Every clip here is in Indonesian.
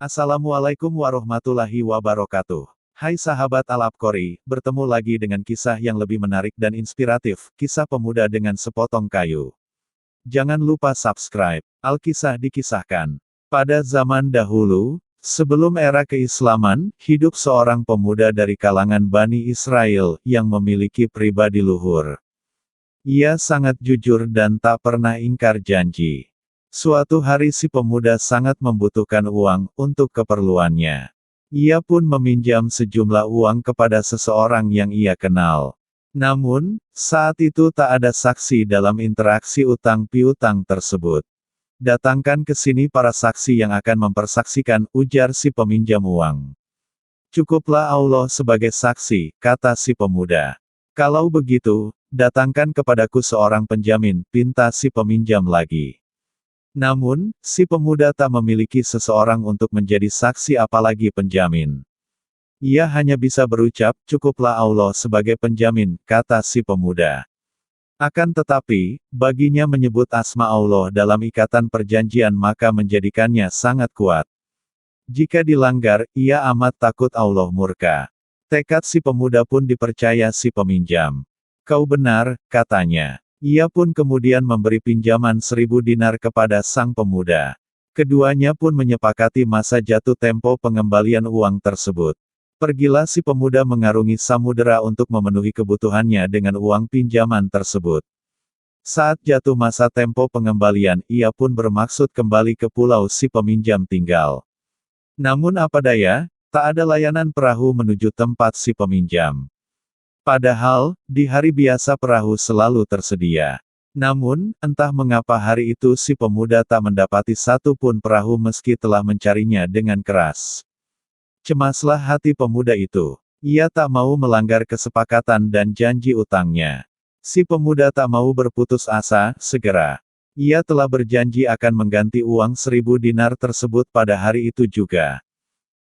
Assalamualaikum warahmatullahi wabarakatuh. Hai sahabat Al-Abqori, bertemu lagi dengan kisah yang lebih menarik dan inspiratif, kisah pemuda dengan sepotong kayu. Jangan lupa subscribe. Alkisah dikisahkan. Pada zaman dahulu, sebelum era keislaman, hidup seorang pemuda dari kalangan Bani Israel yang memiliki pribadi luhur. Ia sangat jujur dan tak pernah ingkar janji. Suatu hari si pemuda sangat membutuhkan uang untuk keperluannya. Ia pun meminjam sejumlah uang kepada seseorang yang ia kenal. Namun, saat itu tak ada saksi dalam interaksi utang piutang tersebut. Datangkan ke sini para saksi yang akan mempersaksikan, ujar si peminjam uang. Cukuplah Allah sebagai saksi, kata si pemuda. Kalau begitu, datangkan kepadaku seorang penjamin, pinta si peminjam lagi. Namun, si pemuda tak memiliki seseorang untuk menjadi saksi apalagi penjamin. Ia hanya bisa berucap, cukuplah Allah sebagai penjamin, kata si pemuda. Akan tetapi, baginya menyebut asma Allah dalam ikatan perjanjian maka menjadikannya sangat kuat. Jika dilanggar, ia amat takut Allah murka. Tekad si pemuda pun dipercaya si peminjam. Kau benar, katanya. Ia pun kemudian memberi pinjaman 1.000 dinar kepada sang pemuda. Keduanya pun menyepakati masa jatuh tempo pengembalian uang tersebut. Pergilah si pemuda mengarungi samudera untuk memenuhi kebutuhannya dengan uang pinjaman tersebut. Saat jatuh masa tempo pengembalian, ia pun bermaksud kembali ke pulau si peminjam tinggal. Namun apa daya, tak ada layanan perahu menuju tempat si peminjam. Padahal, di hari biasa perahu selalu tersedia. Namun, entah mengapa hari itu si pemuda tak mendapati satu pun perahu meski telah mencarinya dengan keras. Cemaslah hati pemuda itu. Ia tak mau melanggar kesepakatan dan janji utangnya. Si pemuda tak mau berputus asa, segera. Ia telah berjanji akan mengganti uang 1.000 dinar tersebut pada hari itu juga.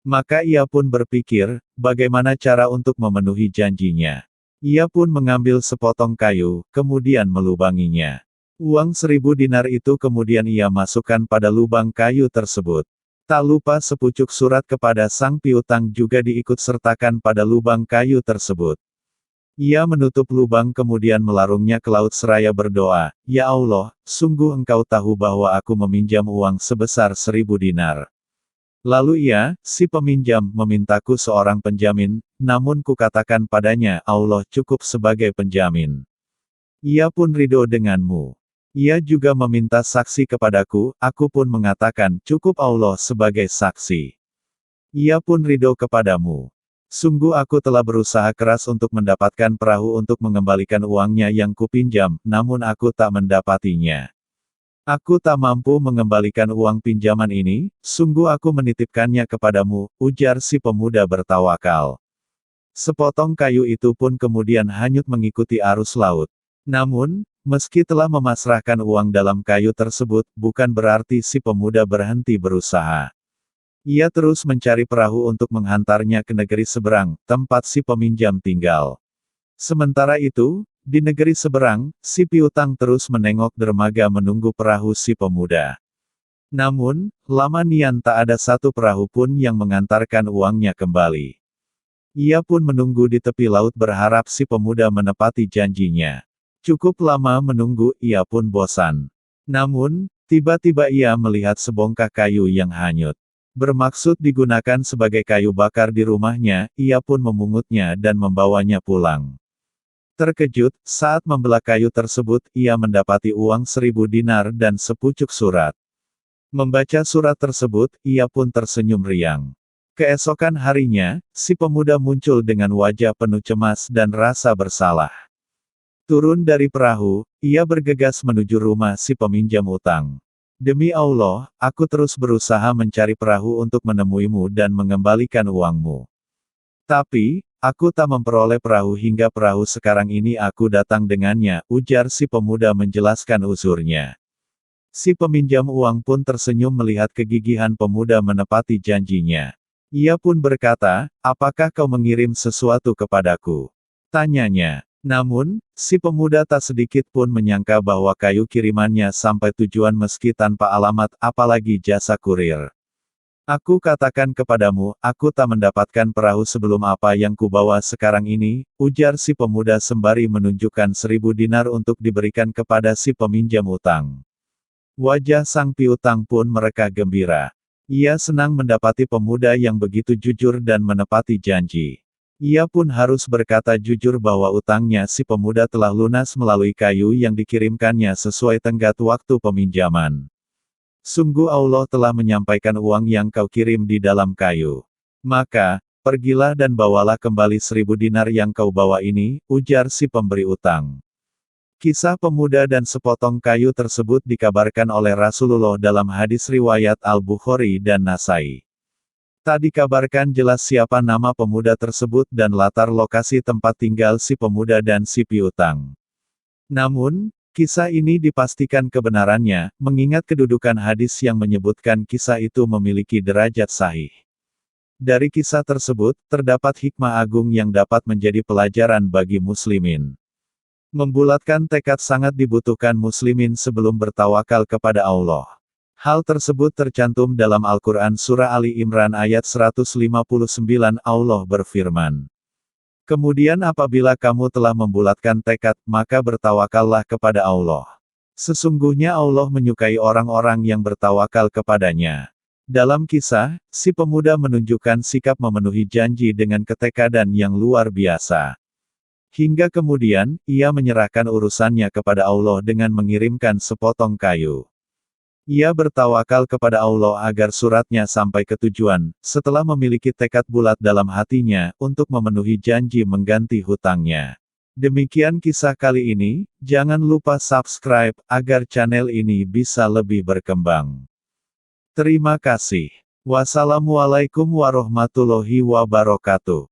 Maka ia pun berpikir, bagaimana cara untuk memenuhi janjinya. Ia pun mengambil sepotong kayu, kemudian melubanginya. Uang 1.000 dinar itu kemudian ia masukkan pada lubang kayu tersebut. Tak lupa sepucuk surat kepada sang piutang juga diikut sertakan pada lubang kayu tersebut. Ia menutup lubang kemudian melarungnya ke laut seraya berdoa, Ya Allah, sungguh engkau tahu bahwa aku meminjam uang sebesar 1.000 dinar. Lalu ia, si peminjam, memintaku seorang penjamin, namun kukatakan padanya, Allah cukup sebagai penjamin. Ia pun ridho denganmu. Ia juga meminta saksi kepadaku, aku pun mengatakan, cukup Allah sebagai saksi. Ia pun ridho kepadamu. Sungguh aku telah berusaha keras untuk mendapatkan perahu untuk mengembalikan uangnya yang kupinjam, namun aku tak mendapatinya. Aku tak mampu mengembalikan uang pinjaman ini, sungguh aku menitipkannya kepadamu, ujar si pemuda bertawakal. Sepotong kayu itu pun kemudian hanyut mengikuti arus laut. Namun, meski telah memasrahkan uang dalam kayu tersebut, bukan berarti si pemuda berhenti berusaha. Ia terus mencari perahu untuk menghantarnya ke negeri seberang, tempat si peminjam tinggal. Sementara itu, di negeri seberang, si piutang terus menengok dermaga menunggu perahu si pemuda. Namun, lama nian tak ada satu perahu pun yang mengantarkan uangnya kembali. Ia pun menunggu di tepi laut berharap si pemuda menepati janjinya. Cukup lama menunggu, ia pun bosan. Namun, tiba-tiba ia melihat sebongkah kayu yang hanyut. Bermaksud digunakan sebagai kayu bakar di rumahnya, ia pun memungutnya dan membawanya pulang. Terkejut, saat membelah kayu tersebut, ia mendapati uang 1.000 dinar dan sepucuk surat. Membaca surat tersebut, ia pun tersenyum riang. Keesokan harinya, si pemuda muncul dengan wajah penuh cemas dan rasa bersalah. Turun dari perahu, ia bergegas menuju rumah si peminjam utang. Demi Allah, aku terus berusaha mencari perahu untuk menemuimu dan mengembalikan uangmu. Tapi, aku tak memperoleh perahu hingga perahu sekarang ini aku datang dengannya, ujar si pemuda menjelaskan uzurnya. Si peminjam uang pun tersenyum melihat kegigihan pemuda menepati janjinya. Ia pun berkata, apakah kau mengirim sesuatu kepadaku? Tanyanya. Namun, si pemuda tak sedikit pun menyangka bahwa kayu kirimannya sampai tujuan meski tanpa alamat, apalagi jasa kurir. Aku katakan kepadamu, aku tak mendapatkan perahu sebelum apa yang kubawa sekarang ini, ujar si pemuda sembari menunjukkan 1.000 dinar untuk diberikan kepada si peminjam utang. Wajah sang piutang pun mereka gembira. Ia senang mendapati pemuda yang begitu jujur dan menepati janji. Ia pun harus berkata jujur bahwa utangnya si pemuda telah lunas melalui kayu yang dikirimkannya sesuai tenggat waktu peminjaman. Sungguh Allah telah menyampaikan uang yang kau kirim di dalam kayu. Maka, pergilah dan bawalah kembali 1.000 dinar yang kau bawa ini, ujar si pemberi utang. Kisah pemuda dan sepotong kayu tersebut dikabarkan oleh Rasulullah dalam hadis riwayat Al-Bukhari dan Nasai. Tak dikabarkan jelas siapa nama pemuda tersebut dan latar lokasi tempat tinggal si pemuda dan si piutang. Namun, kisah ini dipastikan kebenarannya, mengingat kedudukan hadis yang menyebutkan kisah itu memiliki derajat sahih. Dari kisah tersebut, terdapat hikmah agung yang dapat menjadi pelajaran bagi muslimin. Membulatkan tekad sangat dibutuhkan muslimin sebelum bertawakal kepada Allah. Hal tersebut tercantum dalam Al-Quran Surah Ali Imran ayat 159 Allah berfirman. Kemudian apabila kamu telah membulatkan tekad, maka bertawakallah kepada Allah. Sesungguhnya Allah menyukai orang-orang yang bertawakal kepadanya. Dalam kisah, si pemuda menunjukkan sikap memenuhi janji dengan ketekadan yang luar biasa. Hingga kemudian, ia menyerahkan urusannya kepada Allah dengan mengirimkan sepotong kayu. Ia bertawakal kepada Allah agar suratnya sampai ke tujuan, setelah memiliki tekad bulat dalam hatinya, untuk memenuhi janji mengganti hutangnya. Demikian kisah kali ini, jangan lupa subscribe, agar channel ini bisa lebih berkembang. Terima kasih. Wassalamualaikum warahmatullahi wabarakatuh.